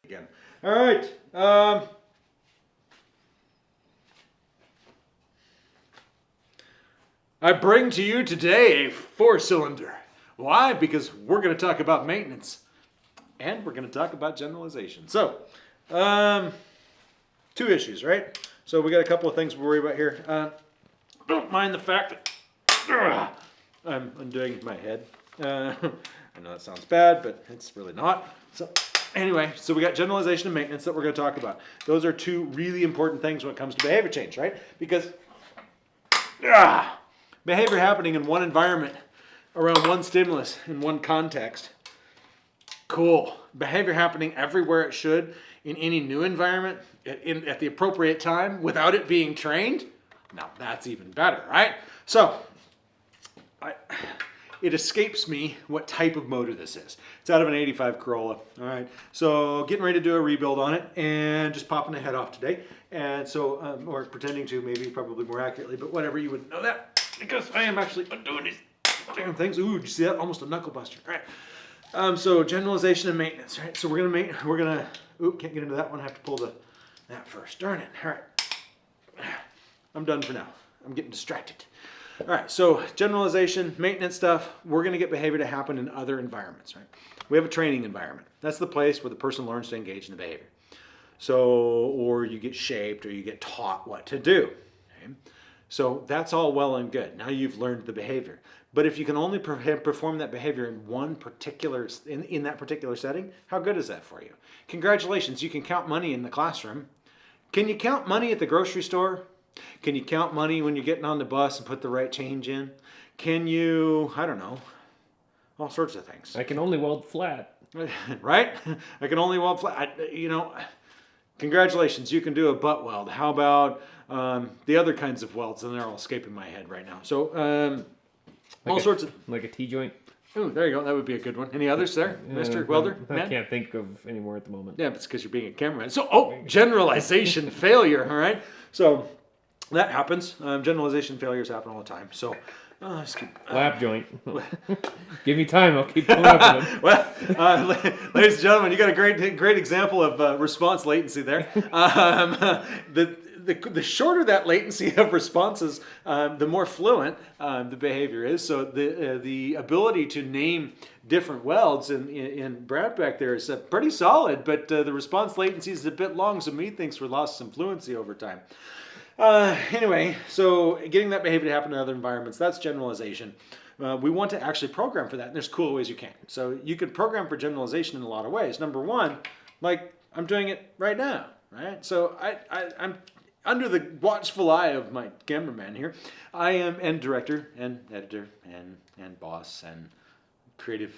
Again. All right. I bring to you today a 4-cylinder. Why? Because we're going to talk about maintenance. And we're going to talk about generalization. So, 2 issues, right? So we got a couple of things we're worried about here. Don't mind the fact that I'm undoing my head. I know that sounds bad, but it's really not. So anyway, so we got generalization and maintenance that we're going to talk about. Those are 2 really important things when it comes to behavior change, right? Because behavior happening in one environment, around one stimulus, in one context. Cool. Behavior happening everywhere it should, in any new environment, at the appropriate time, without it being trained. Now that's even better, right? So, it escapes me what type of motor this is. It's out of an 85 Corolla, all right? So getting ready to do a rebuild on it and just popping the head off today. And so, or pretending to, maybe probably more accurately, but whatever, you wouldn't know that because I am actually undoing these damn things. Ooh, did you see that? Almost a knuckle buster, all right? So generalization and maintenance, right? So oop, can't get into that one. I have to pull that first. Darn it, all right. I'm done for now. I'm getting distracted. All right, so generalization, maintenance stuff, we're going to get behavior to happen in other environments, right? We have a training environment. That's the place where the person learns to engage in the behavior. So, or you get shaped or you get taught what to do. Okay? So that's all well and good. Now you've learned the behavior. But if you can only perform that behavior in one particular, in that particular setting, how good is that for you? Congratulations, you can count money in the classroom. Can you count money at the grocery store? Can you count money when you're getting on the bus and put the right change in? Can you, I don't know, all sorts of things. I can only weld flat. Right? I can only weld flat. Congratulations, you can do a butt weld. How about the other kinds of welds? And they're all escaping my head right now. So, all sorts of... Like a T-joint? Oh, there you go. That would be a good one. Any others there, Mr. Welder? I can't think of any more at the moment. Yeah, it's because you're being a cameraman. So, generalization failure, all right? So, that happens. Generalization failures happen all the time. So, lap joint. Give me time. I'll keep pulling up with them. Well, ladies and gentlemen, you got a great example of response latency there. The shorter that latency of responses, the more fluent the behavior is. So the ability to name different welds in Brad back there is pretty solid, but the response latency is a bit long, so methinks we lost some fluency over time. Anyway, so getting that behavior to happen in other environments, that's generalization. We want to actually program for that, and there's cool ways you can. So you can program for generalization in a lot of ways. Number one, like I'm doing it right now, right? So I'm under the watchful eye of my cameraman here. I am and director and editor and boss and creative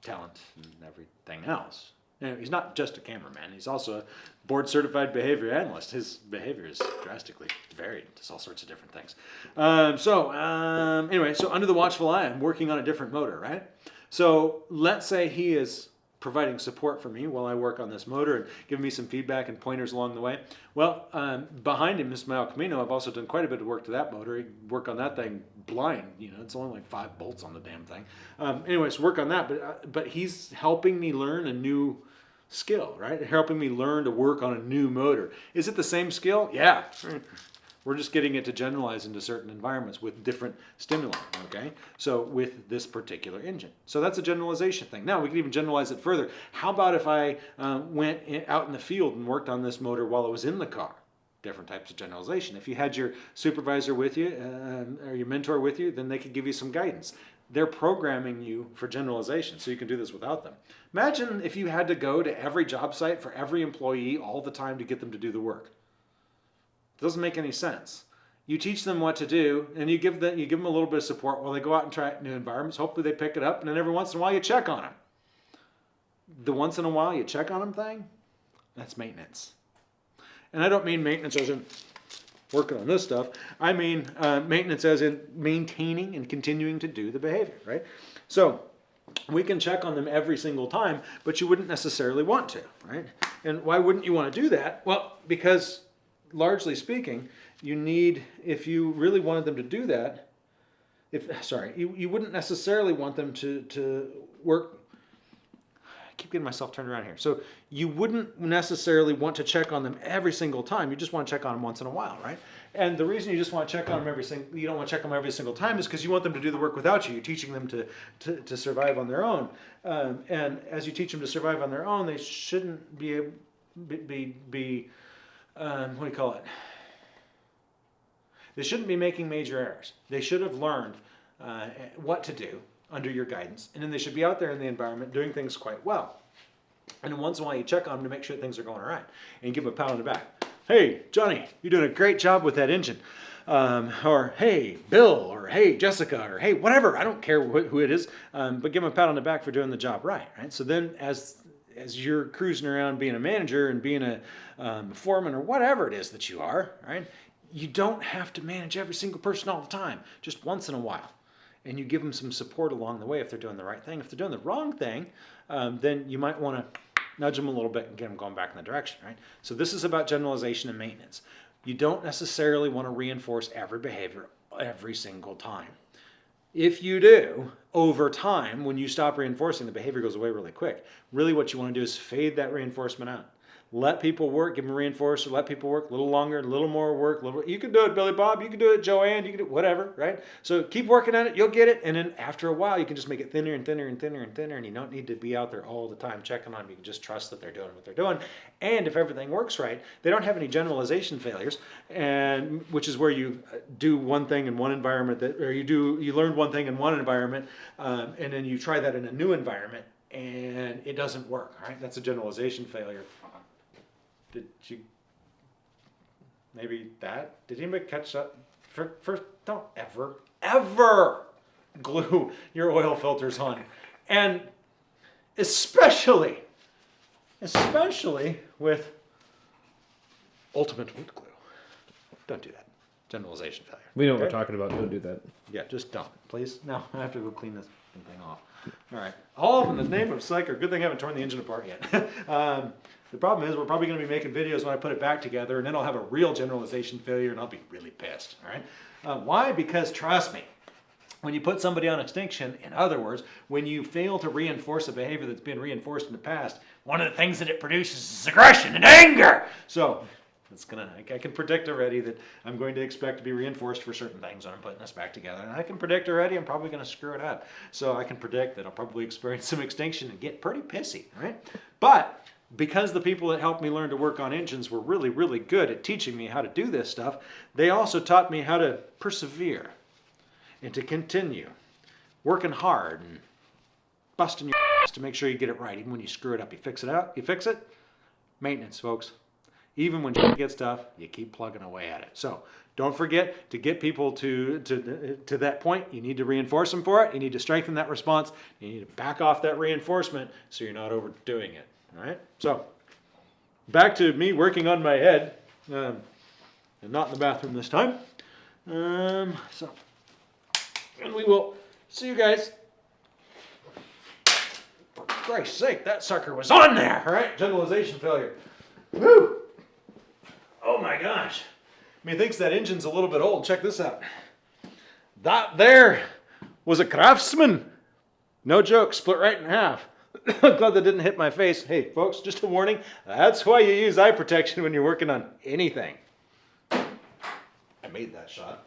talent and everything else. You know, he's not just a cameraman. He's also a board-certified behavior analyst. His behavior is drastically varied. It's all sorts of different things. Anyway, so under the watchful eye, I'm working on a different motor, right? So let's say he is providing support for me while I work on this motor and giving me some feedback and pointers along the way. Well, behind him, Mr. Camino, I've also done quite a bit of work to that motor. I work on that thing blind. You know, it's only like 5 bolts on the damn thing. Anyways, work on that. But he's helping me learn a new skill, right? Helping me learn to work on a new motor. Is it the same skill? Yeah. We're just getting it to generalize into certain environments with different stimuli, okay? So with this particular engine. So that's a generalization thing. Now we can even generalize it further. How about if I went out in the field and worked on this motor while I was in the car? Different types of generalization. If you had your supervisor with you or your mentor with you, then they could give you some guidance. They're programming you for generalization, so you can do this without them. Imagine if you had to go to every job site for every employee all the time to get them to do the work. It doesn't make any sense. You teach them what to do, and you give them a little bit of support while they go out and try new environments. Hopefully they pick it up, and then every once in a while you check on them. The once in a while you check on them thing, that's maintenance. And I don't mean maintenance as in working on this stuff. I mean maintenance as in maintaining and continuing to do the behavior, right? So we can check on them every single time, but you wouldn't necessarily want to, right? And why wouldn't you want to do that? Well, because largely speaking, you need, if you really wanted them to do that, you wouldn't necessarily want them to work keep getting myself turned around here. So you wouldn't necessarily want to check on them every single time. You just want to check on them once in a while, right? And the reason you just want to check on them you don't want to check on them every single time is because you want them to do the work without you. You're teaching them to survive on their own. And as you teach them to survive on their own, they shouldn't be what do you call it? They shouldn't be making major errors. They should have learned what to do under your guidance, and then they should be out there in the environment doing things quite well. And then once in a while you check on them to make sure things are going all right, and give them a pat on the back. Hey, Johnny, you're doing a great job with that engine. Or hey, Bill, or hey, Jessica, or hey, whatever. I don't care who it is, but give them a pat on the back for doing the job right. So then as you're cruising around being a manager and being a foreman or whatever it is that you are, right? You don't have to manage every single person all the time, just once in a while. And you give them some support along the way if they're doing the right thing. If they're doing the wrong thing, then you might want to nudge them a little bit and get them going back in the direction, right? So this is about generalization and maintenance. You don't necessarily want to reinforce every behavior every single time. If you do, over time, when you stop reinforcing, the behavior goes away really quick. Really what you want to do is fade that reinforcement out. Let people work, give them a reinforcer, let people work a little longer, a little more work. You can do it, Billy Bob, you can do it, Joanne, you can do it, whatever, right? So keep working on it, you'll get it, and then after a while, you can just make it thinner and thinner and thinner and thinner, and you don't need to be out there all the time checking on them. You can just trust that they're doing what they're doing. And if everything works right, they don't have any generalization failures, and which is where you do one thing in one environment, you learn one thing in one environment, and then you try that in a new environment, and it doesn't work, right? That's a generalization failure. Did you, maybe that? Did anybody catch that? First, don't ever glue your oil filters on. And especially with ultimate wood glue. Don't do that. Generalization failure. We know what we're talking about. Don't do that. Yeah, just don't, please. No, I have to go clean this thing off. All right. All in the name of Psycher. Good thing I haven't torn the engine apart yet. The problem is we're probably going to be making videos when I put it back together, and then I'll have a real generalization failure, and I'll be really pissed. All right. Why? Because trust me, when you put somebody on extinction, in other words, when you fail to reinforce a behavior that's been reinforced in the past, one of the things that it produces is aggression and anger. So I can predict already that I'm going to expect to be reinforced for certain things when I'm putting this back together. And I can predict already I'm probably going to screw it up. So I can predict that I'll probably experience some extinction and get pretty pissy, right? But because the people that helped me learn to work on engines were really, really good at teaching me how to do this stuff, they also taught me how to persevere and to continue working hard and busting your ass to make sure you get it right. Even when you screw it up, you fix it out, you fix it. Maintenance, folks. Even when shit gets tough, you keep plugging away at it. So don't forget to get people to that point. You need to reinforce them for it. You need to strengthen that response. You need to back off that reinforcement so you're not overdoing it. All right? So back to me working on my head. And not in the bathroom this time. And we will see you guys. For Christ's sake, that sucker was on there. All right? Generalization failure. Woo! Oh my gosh. Methinks that engine's a little bit old. Check this out. That there was a Craftsman. No joke, split right in half. I'm glad that didn't hit my face. Hey, folks, just a warning. That's why you use eye protection when you're working on anything. I made that shot.